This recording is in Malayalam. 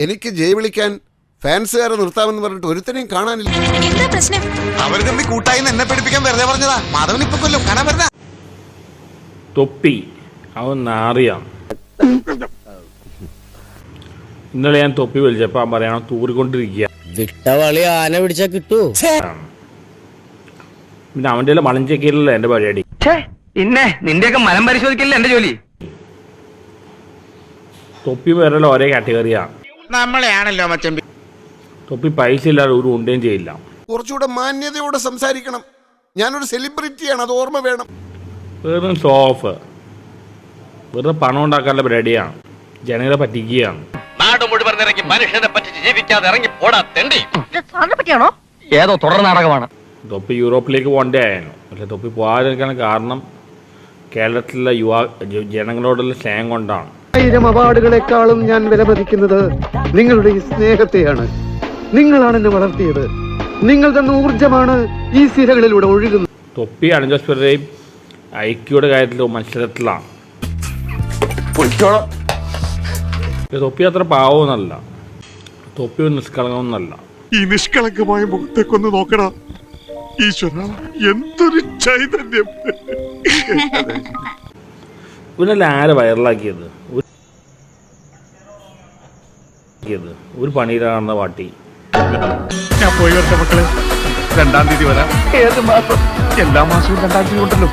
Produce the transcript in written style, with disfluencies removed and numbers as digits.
എനിക്ക് ജയ് വിളിക്കാൻ ഫാൻസുകാരെ നിർത്താമെന്ന് പറഞ്ഞിട്ട് ഒരുത്തനെയും കാണാനില്ല. എന്താ പ്രശ്നം? അവർ തമ്മിൽ കൂട്ടായി എന്നെ പഠിപ്പിക്കാൻ വെറുതെ പറഞ്ഞതാ. മാധവൻ ഇപ്പൊ കൊല്ലും കാണാൻ വരുന്ന തൊപ്പി അവൻ നാറിയാണ്. ഇന്നലെ ഞാൻ തൊപ്പി വിളിച്ചപ്പോ അവൻ പറയണം തൂറിക്കൊണ്ടിരിക്കുക. വിട്ടവളി ആന പിടിച്ചാ കിട്ടൂ. പിന്നെ അവന്റെ മലഞ്ചേക്കിയിലല്ല എന്റെ പരിപാടി. പിന്നെ നിന്റെയൊക്കെ മലം പരിശോധിക്കില്ല എന്റെ ജോലി. തൊപ്പി വേറെ ഒരേ കാറ്റഗറിയാണ്. നമ്മളെയാണല്ലോ മച്ചമ്പി. തൊപ്പി പൈസ ഇല്ലാതെ ഒരു ഉണ്ടയും ചെയ്യില്ല. കുറച്ചുകൂടെ മാന്യതയോടെ സംസാരിക്കണം. ഞാനൊരു സെലിബ്രിറ്റിയാണ്, അത് ഓർമ്മ വേണം. വെറും ഷോഫ്, വെറുതെ പണം ഉണ്ടാക്കാനുള്ള പരിപാടിയാണ്. ജനങ്ങളെ പറ്റിക്കുകയാണ്. നാട് മുഴുവൻ ഇറങ്ങി മനുഷ്യനെ പറ്റിച്ച് ജീവിക്കാതെ ഇറങ്ങി പോടാ തെണ്ടി. പറ്റിയാണോ? ഏതോ തുടർ നാടകമാണ്. തൊപ്പി യൂറോപ്പിലേക്ക് പോകേണ്ടേ ആയിരുന്നു. പക്ഷെ തൊപ്പി പോകാതിരിക്കാൻ കാരണം കേരളത്തിലെ ജനങ്ങളോടുള്ള സ്നേഹം കൊണ്ടാണ്. 1000 അവാർഡുകളെക്കാളും ഞാൻ വിലമതിക്കുന്നത് നിങ്ങളുടെ ഈ സ്നേഹത്തെയാണ്. നിങ്ങളാണ് എന്നെ വളർത്തിയത്. നിങ്ങൾ തന്ന ഊർജമാണ് ഈ സിരകളിലൂടെ ഒഴുകുന്നത്. തൊപ്പി അണിജോസ്വരയും ഐക്യയുടെ കാര്യത്തിൽ മത്സരത്തിലാണ്. തൊപ്പി അത്ര പാവമൊന്നല്ല. തൊപ്പി ഒരു നിഷ്കളങ്കമൊന്നല്ല. ഈ നിഷ്കളങ്കമായ മുഖത്തേക്കൊന്ന് നോക്കടാ ഈശ്വര, എന്തൊരു ചൈതന്യം. ഇവനല്ല ആരെ വൈറലാക്കിയത്? ഒരു പണിയിലാണെന്ന പാട്ടി. ഞാൻ പോയി വരട്ടെ മക്കളെ. 2-ാം തീയതി വരാം. ഏത് മാസം? എല്ലാ മാസവും 2-ാം തീയതി ഉണ്ടല്ലോ.